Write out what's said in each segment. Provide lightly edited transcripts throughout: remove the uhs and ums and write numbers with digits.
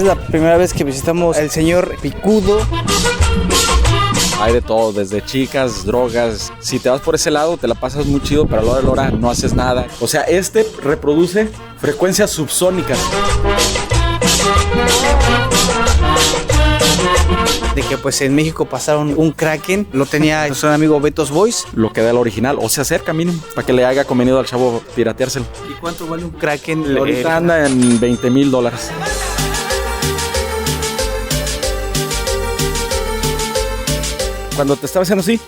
la primera vez que visitamos el señor Picudo. Hay de todo, desde chicas, drogas. Si te vas por ese lado, te la pasas muy chido, pero a la hora de la hora no haces nada. O sea, reproduce frecuencias subsónicas. De que pues en México pasaron un Kraken, lo tenía nuestro amigo Beto's Voice. Lo que da el original, o se acerca mínimo, para que le haya convenido al chavo pirateárselo. ¿Y cuánto vale un Kraken? Ahorita anda en $20,000. Cuando te estaba haciendo así,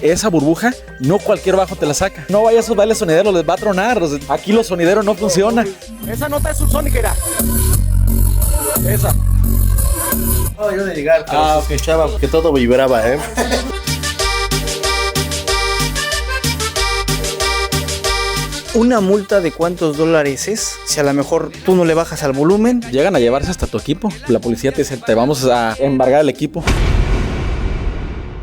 esa burbuja, no cualquier bajo te la saca. No vayas a esos bailes sonideros, les va a tronar. Aquí los sonideros no funcionan. Esa nota es subsónica, era. Esa. No, yo de llegar, pero se escuchaba que todo vibraba, ¿Una multa de cuántos dólares es? Si a lo mejor tú no le bajas al volumen. Llegan a llevarse hasta tu equipo. La policía te dice, te vamos a embargar el equipo.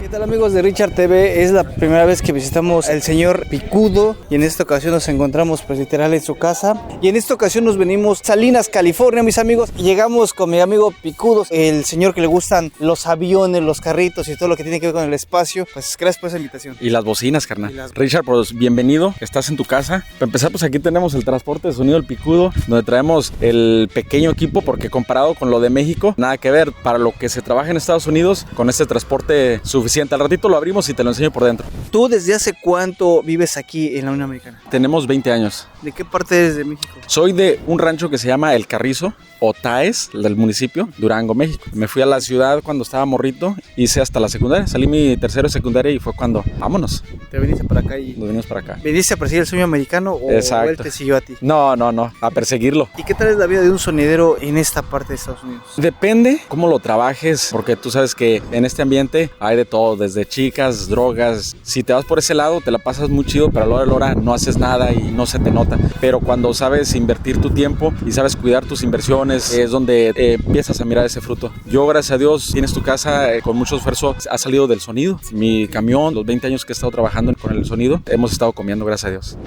¿Qué tal, amigos de Richard TV? Es la primera vez que visitamos al señor Picudo y en esta ocasión nos encontramos pues literal en su casa. Y en esta ocasión nos venimos a Salinas, California, mis amigos, y llegamos con mi amigo Picudo, el señor que le gustan los aviones, los carritos y todo lo que tiene que ver con el espacio. Pues gracias por esa invitación. Y las bocinas, carnal. Richard, pues bienvenido, estás en tu casa. Para empezar, pues aquí tenemos el transporte de sonido del Picudo, donde traemos el pequeño equipo, porque comparado con lo de México, nada que ver. Para lo que se trabaja en Estados Unidos, con este transporte suficiente. Al ratito lo abrimos y te lo enseño por dentro. ¿Tú desde hace cuánto vives aquí en la Unión Americana? Tenemos 20 años. ¿De qué parte eres de México? Soy de un rancho que se llama El Carrizo, o Taes, del municipio, Durango, México. Me fui a la ciudad cuando estaba morrito, hice hasta la secundaria, salí mi tercero de secundaria y fue cuando, vámonos. Te viniste para acá y... Nos vinimos para acá. ¿Viniste a perseguir el sueño americano o él te siguió a ti? No, a perseguirlo. ¿Y qué tal es la vida de un sonidero en esta parte de Estados Unidos? Depende cómo lo trabajes, porque tú sabes que en este ambiente hay de todo, desde chicas, drogas. Si te vas por ese lado, te la pasas muy chido, pero a la hora de la hora no haces nada y no se te nota. Pero cuando sabes invertir tu tiempo y sabes cuidar tus inversiones, es donde empiezas a mirar ese fruto. Yo, gracias a Dios, tienes tu casa con mucho esfuerzo, ha salido del sonido. Mi camión, los 20 años que he estado trabajando con el sonido, hemos estado comiendo, gracias a Dios.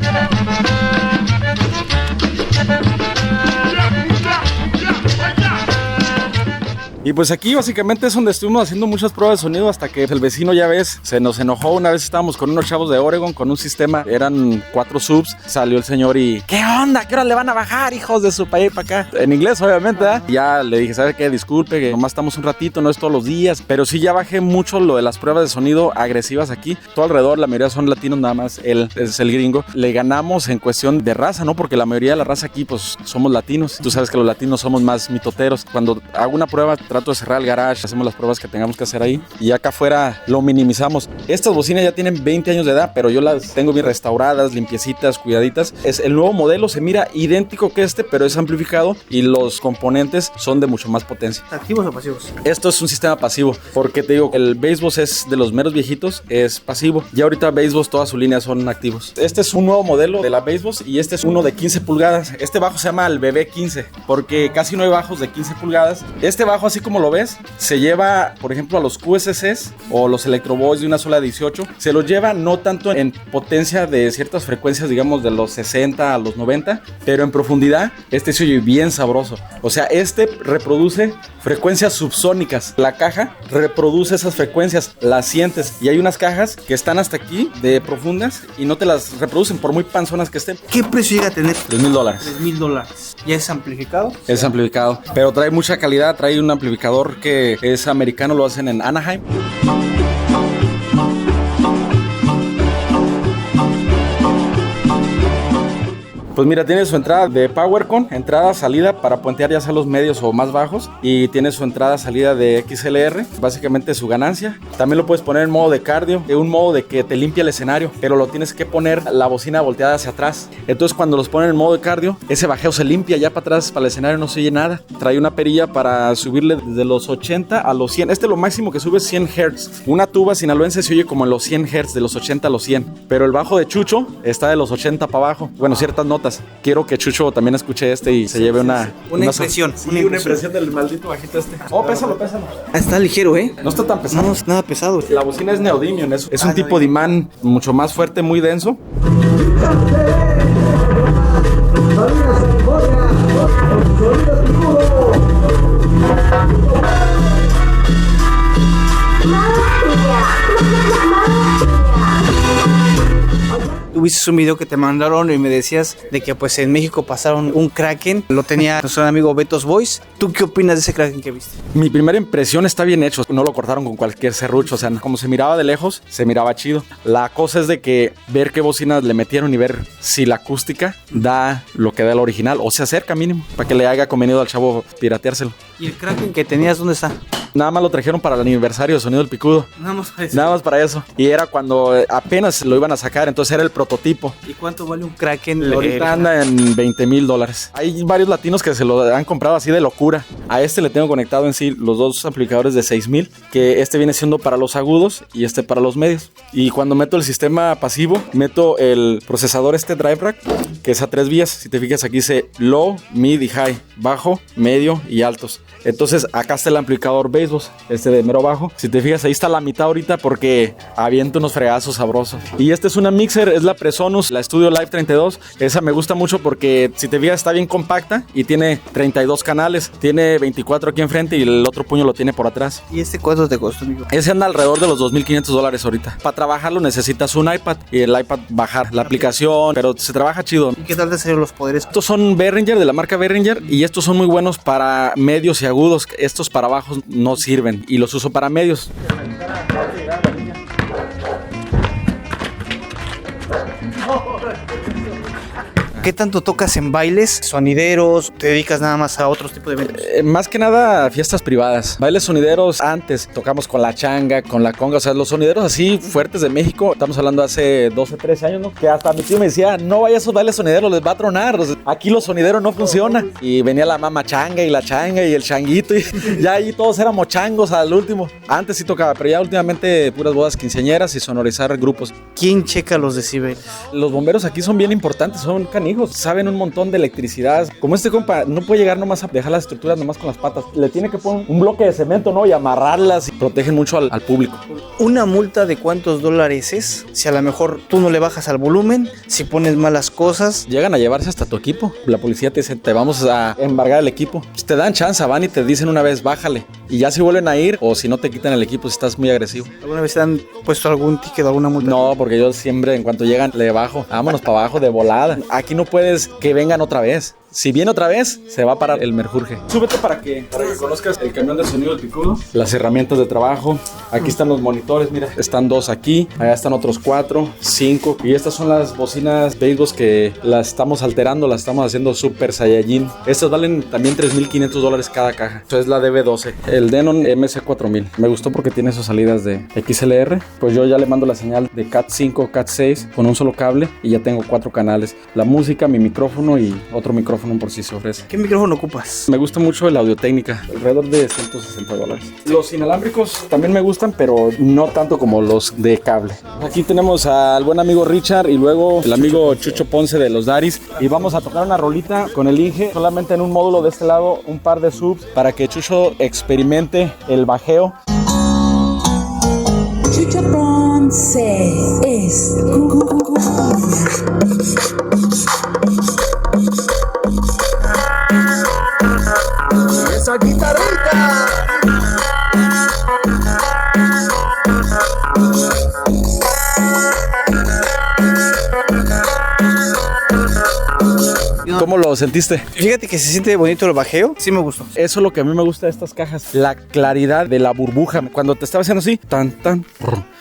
Y pues aquí básicamente es donde estuvimos haciendo muchas pruebas de sonido hasta que el vecino, ya ves, se nos enojó. Una vez estábamos con unos chavos de Oregon con un sistema, eran 4 subs, salió el señor y ¿qué onda? ¿Qué hora le van a bajar, hijos de su país para acá? En inglés, obviamente, ¿eh? Ya le dije, ¿sabe qué? Disculpe, que nomás estamos un ratito, no es todos los días, pero sí ya bajé mucho lo de las pruebas de sonido agresivas aquí. Todo alrededor, la mayoría son latinos, nada más él es el gringo. Le ganamos en cuestión de raza, ¿no? Porque la mayoría de la raza aquí, pues, somos latinos. Tú sabes que los latinos somos más mitoteros. Cuando hago una prueba, trato de cerrar el garage, hacemos las pruebas que tengamos que hacer ahí y acá afuera lo minimizamos. Estas bocinas ya tienen 20 años de edad, pero yo las tengo bien restauradas, limpiecitas, cuidaditas. Es el nuevo modelo, se mira idéntico que este, pero es amplificado y los componentes son de mucho más potencia. ¿Activos o pasivos? Esto es un sistema pasivo, porque te digo, el Bassboss es de los meros viejitos, es pasivo. Ya ahorita Bassboss, todas sus líneas son activos. Este es un nuevo modelo de la Bassboss y este es uno de 15 pulgadas. Este bajo se llama el BB15, porque casi no hay bajos de 15 pulgadas. Este bajo, así como lo ves, se lleva, por ejemplo, a los QSCs o los Electro Boys de una sola 18, se los lleva no tanto en potencia de ciertas frecuencias, digamos de los 60 a los 90, pero en profundidad este se oye bien sabroso. O sea, este reproduce frecuencias subsónicas. La caja reproduce esas frecuencias, las sientes, y hay unas cajas que están hasta aquí de profundas y no te las reproducen por muy panzonas que estén. ¿Qué precio llega a tener? $3,000. $3,000. ¿Ya es amplificado? Es amplificado, pero trae mucha calidad, trae un amplificador que es americano, lo hacen en Anaheim. Pues mira, tiene su entrada de PowerCon, entrada, salida para puentear ya sea los medios o más bajos, y tiene su entrada, salida de XLR, básicamente su ganancia. También lo puedes poner en modo de cardio, en un modo de que te limpia el escenario, pero lo tienes que poner la bocina volteada hacia atrás. Entonces cuando los ponen en modo de cardio, ese bajeo se limpia ya para atrás, para el escenario no se oye nada. Trae una perilla para subirle desde los 80 a los 100. Lo máximo que sube es 100 Hz. Una tuba sinaloense se oye como en los 100 Hz, de los 80 a los 100. Pero el bajo de Chucho está de los 80 para abajo. Bueno, ciertas notas. Quiero que Chucho también escuche este y se lleve una impresión. Sí, una impresión del maldito bajito este. Oh, pésalo. Está ligero, ¿eh? No está tan pesado. No es nada pesado. La bocina es neodymium, es un tipo de imán mucho más fuerte, muy denso. Salinas, California, con sonido Picudo. es un video que te mandaron y me decías de que pues en México pasaron un Kraken, lo tenía nuestro amigo Beto's Voice. ¿Tú qué opinas de ese Kraken que viste? Mi primera impresión está bien hecho, no lo cortaron con cualquier serrucho, o sea, como se miraba de lejos, se miraba chido. La cosa es de que ver qué bocinas le metieron y ver si la acústica da lo que da el original, o se acerca mínimo, para que le haya convenido al chavo pirateárselo. ¿Y el Kraken que tenías dónde está? Nada más lo trajeron para el aniversario de Sonido del Picudo. Nada más para eso. Nada más para eso. Y era cuando apenas lo iban a sacar, entonces era el prototipo. ¿Y cuánto vale un Kraken? Ahorita anda en $20,000. Hay varios latinos que se lo han comprado así de locura. A este le tengo conectado en sí los dos amplificadores de 6,000, que este viene siendo para los agudos y este para los medios. Y cuando meto el sistema pasivo, meto el procesador Drive Rack, que es a 3 vías. Si te fijas, aquí dice low, mid y high, bajo, medio y altos. Entonces acá está el amplificador Bassboss, de mero bajo. Si te fijas, ahí está la mitad ahorita porque avienta unos fregazos sabrosos. Y este es una mixer, es la Presonus, la Studio Live 32. Esa me gusta mucho porque si te fijas está bien compacta y tiene 32 canales. Tiene 24 aquí enfrente y el otro puño lo tiene por atrás. ¿Y este cuánto te costó, amigo? Ese anda alrededor de los $2,500 ahorita. Para trabajarlo necesitas un iPad y el iPad bajar la aplicación, pero se trabaja chido. ¿Y qué tal te salieron los poderes? Estos son Behringer, de la marca Behringer, y estos son muy buenos para medios y agudos. Estos para bajos no sirven y los uso para medios. ¿Qué tanto tocas en bailes, sonideros? ¿Te dedicas nada más a otros tipos de eventos? Más que nada a fiestas privadas. Bailes sonideros, antes tocamos con la changa, con la conga. O sea, los sonideros así fuertes de México, estamos hablando hace 12, 13 años, ¿no? Que hasta mi tío me decía, no vaya a esos bailes sonideros, les va a tronar. O sea, aquí los sonideros no funcionan. Y venía la mamá changa y la changa y el changuito. Y ya ahí todos éramos changos al último. Antes sí tocaba, pero ya últimamente puras bodas quinceañeras y sonorizar grupos. ¿Quién checa los decibeles? Los bomberos aquí son bien importantes, son canijos. Saben un montón de electricidad. Como este compa no puede llegar nomás a dejar las estructuras nomás con las patas. Le tiene que poner un bloque de cemento, ¿no? Y amarrarlas. Y protegen mucho al público. ¿Una multa de cuántos dólares es? Si a lo mejor tú no le bajas al volumen, si pones malas cosas. Llegan a llevarse hasta tu equipo. La policía te dice, te vamos a embargar el equipo. Pues te dan chance, van y te dicen una vez, bájale. Y ya si vuelven a ir, o si no te quitan el equipo, si estás muy agresivo. ¿Alguna vez te han puesto algún ticket o alguna multa? No, porque yo siempre, en cuanto llegan, le bajo. Vámonos para abajo de volada. Aquí no puedes que vengan otra vez. Si viene otra vez, se va a parar el merjurje. Súbete para que conozcas el camión de Sonido del Picudo. Las herramientas de trabajo. Aquí están los monitores, mira. Están 2 aquí. Allá están otros 4, 5. Y estas son las bocinas Bassboss que las estamos alterando. Las estamos haciendo Super Saiyajin. Estas valen también $3,500 cada caja. Esto es la DB12. El Denon MC4000. Me gustó porque tiene sus salidas de XLR. Pues yo ya le mando la señal de Cat 5, Cat 6 con un solo cable. Y ya tengo 4 canales. La música, mi micrófono y otro micrófono por si se ofrece. ¿Qué micrófono ocupas? Me gusta mucho el Audio-Técnica, alrededor de $160. Los inalámbricos también me gustan, pero no tanto como los de cable. Aquí tenemos al buen amigo Richard y luego el amigo Chucho Ponce de los Daris. Y vamos a tocar una rolita con el Inge, solamente en un módulo de este lado, un par de subs, para que Chucho experimente el bajeo. Chucho Ponce es esa guitarrita. ¿Cómo lo sentiste? Fíjate que se siente bonito el bajeo. Sí me gustó. Eso es lo que a mí me gusta de estas cajas. La claridad de la burbuja. Cuando te estaba haciendo así, tan, tan,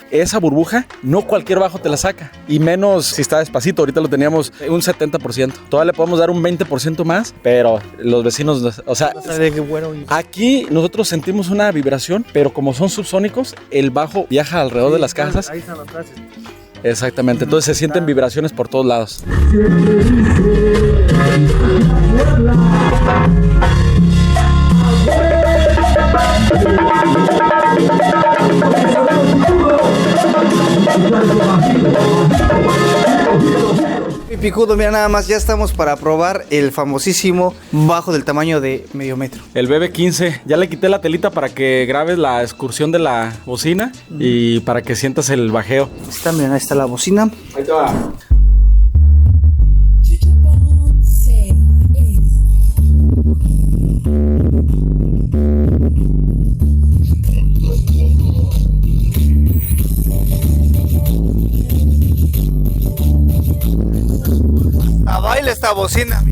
esa burbuja, no cualquier bajo te la saca. Y menos si está despacito. Ahorita lo teníamos un 70%. Todavía le podemos dar un 20% más, pero los vecinos, o sea, aquí nosotros sentimos una vibración, pero como son subsónicos, el bajo viaja alrededor de las cajas. Ahí están las frases. Exactamente, entonces se sienten vibraciones por todos lados. Picudo, mira, nada más, ya estamos para probar el famosísimo bajo del tamaño de medio metro. El BB15, ya le quité la telita para que grabes la excursión de la bocina y para que sientas el bajeo. Miren, ahí está la bocina. Ahí te va. Chucho Ponce es A baile esta bocina.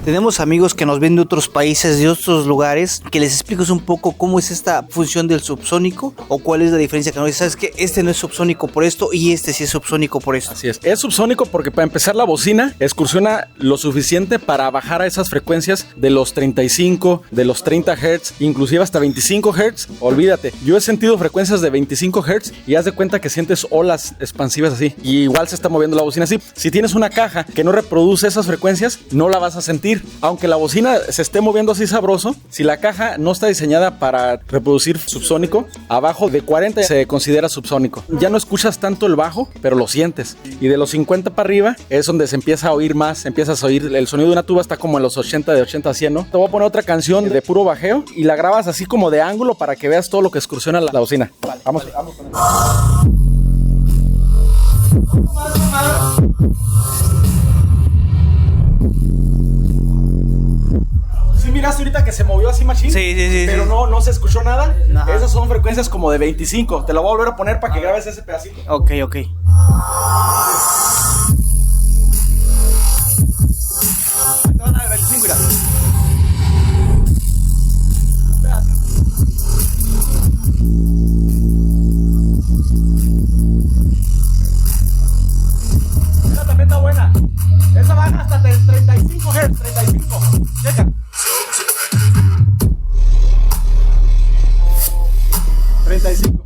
Tenemos amigos que nos ven de otros países, de otros lugares, que les expliques un poco cómo es esta función del subsónico o cuál es la diferencia. Que no sabes que este no es subsónico por esto y este sí es subsónico por esto. Así es subsónico porque para empezar la bocina excursiona lo suficiente para bajar a esas frecuencias de los 35, de los 30 Hz, inclusive hasta 25 Hz. Olvídate, yo he sentido frecuencias de 25 Hz y haz de cuenta que sientes olas expansivas así. Y igual se está moviendo la bocina así. Si tienes una caja que no reproduce esas frecuencias, no la vas a sentir. Aunque la bocina se esté moviendo así sabroso, si la caja no está diseñada para reproducir subsónico, abajo de 40 se considera subsónico. Ya no escuchas tanto el bajo, pero lo sientes. Y de los 50 para arriba es donde se empieza a oír más, empiezas a oír el sonido de una tuba, está como en los 80, de 80 a 100, ¿no? Te voy a poner otra canción de puro bajeo y la grabas así como de ángulo para que veas todo lo que excursiona la bocina. Vale, vamos con eso. ¿Sí miraste ahorita que se movió así machín? Sí. Pero no se escuchó nada. Ajá. Esas son frecuencias como de 25. Te la voy a volver a poner para que grabes ese pedacito. Ok. Van a 25, mira. Esa también está buena. Esa baja hasta 35 Hz, 35. Checa. 35.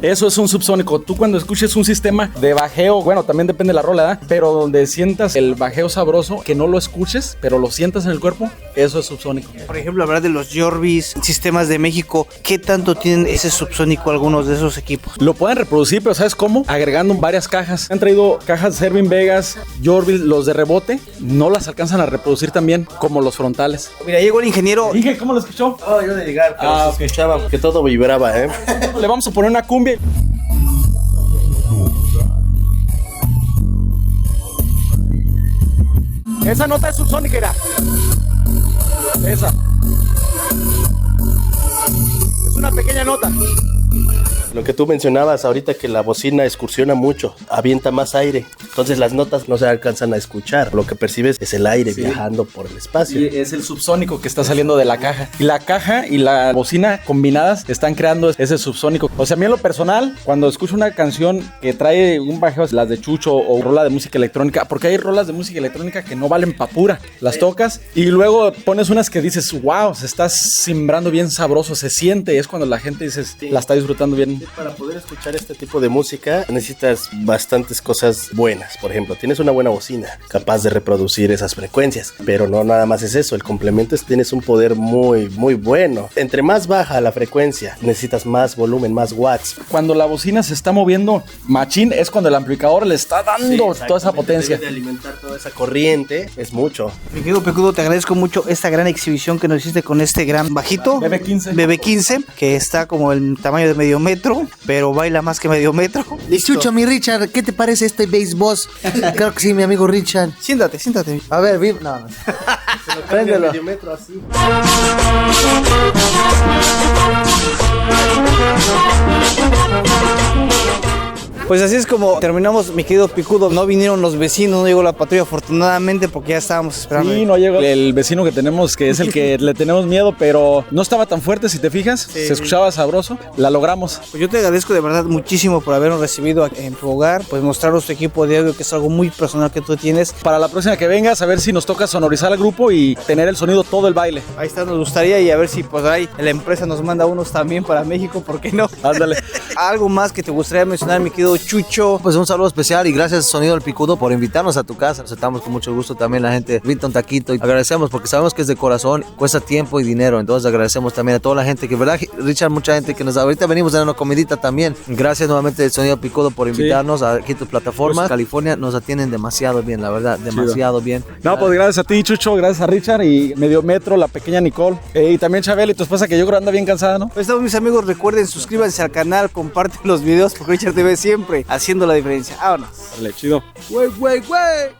Eso es un subsónico. Tú cuando escuches un sistema de bajeo, bueno, también depende de la rola, ¿verdad? Pero donde sientas el bajeo sabroso, que no lo escuches, pero lo sientas en el cuerpo, eso es subsónico. Por ejemplo, hablar de los Jorbis, sistemas de México, ¿qué tanto tienen ese subsónico algunos de esos equipos? Lo pueden reproducir, pero ¿sabes cómo? Agregando varias cajas. Han traído cajas Servin Vegas, Jorbis, los de rebote, no las alcanzan a reproducir también como los frontales. Mira, llegó el ingeniero. Dije, ¿cómo lo escuchó? Oh, yo de llegar, pero se escuchaba que todo vibraba, ¿eh? Le vamos a poner una cumbia. Esa nota es subsónica, era. Esa. Es una pequeña nota. Lo que tú mencionabas ahorita, que la bocina excursiona mucho, avienta más aire, entonces las notas no se alcanzan a escuchar. Lo que percibes es el aire viajando por el espacio. Y es el subsónico que está saliendo de la caja. Y la caja y la bocina combinadas están creando ese subsónico. O sea, a mí en lo personal, cuando escucho una canción que trae un bajeo, las de Chucho o rola de música electrónica, porque hay rolas de música electrónica que no valen pa' pura. Las tocas y luego pones unas que dices, wow, se está cimbrando bien sabroso, se siente. Es cuando la gente dice, la está disfrutando bien. Para poder escuchar este tipo de música necesitas bastantes cosas buenas. Por ejemplo, tienes una buena bocina capaz de reproducir esas frecuencias, pero no nada más es eso. El complemento es tienes un poder muy bueno. Entre más baja la frecuencia, necesitas más volumen, más watts. Cuando la bocina se está moviendo machín es cuando el amplificador le está dando toda esa potencia. Debe de alimentar toda esa corriente, es mucho. Mi querido Picudo, te agradezco mucho esta gran exhibición que nos hiciste con este gran bajito BB15, que está como el tamaño de medio metro, pero baila más que medio metro. Listo. Chucho, mi Richard, ¿qué te parece este bass boss? Claro que sí, mi amigo Richard. Siéntate. A ver, Viv. No. Préndelo. Medio metro así. Pues así es como terminamos, mi querido Picudo. No vinieron los vecinos, no llegó la patrulla afortunadamente porque ya estábamos esperando. Sí, no llegó el vecino que tenemos, que es el que le tenemos miedo, pero no estaba tan fuerte, si te fijas. Sí. Se escuchaba sabroso. La logramos. Pues yo te agradezco de verdad muchísimo por habernos recibido en tu hogar, pues mostraros tu equipo de audio, que es algo muy personal que tú tienes. Para la próxima que vengas, a ver si nos toca sonorizar al grupo y tener el sonido todo el baile. Ahí está, nos gustaría, y a ver si pues ahí la empresa nos manda unos también para México, ¿por qué no? Ándale. ¿Algo más que te gustaría mencionar, mi querido Chucho? Pues un saludo especial y gracias Sonido del Picudo por invitarnos a tu casa. Aceptamos con mucho gusto también la gente. Invita un taquito y agradecemos porque sabemos que es de corazón, cuesta tiempo y dinero. Entonces agradecemos también a toda la gente que, ¿verdad, Richard? Mucha gente que nos ahorita venimos de una comidita también. Gracias nuevamente Sonido del Picudo por invitarnos aquí a tu plataforma. Pues, California nos atienden demasiado bien, la verdad, demasiado bien. No, pues gracias a ti, Chucho, gracias a Richard y Medio Metro, la pequeña Nicole, y también Chabel y tu esposa, que yo creo anda bien cansada, ¿no? Pues estamos, mis amigos, recuerden, suscríbanse al canal, comparten los videos porque Richard TV siempre haciendo la diferencia. Vámonos. Dale, chido. Güey.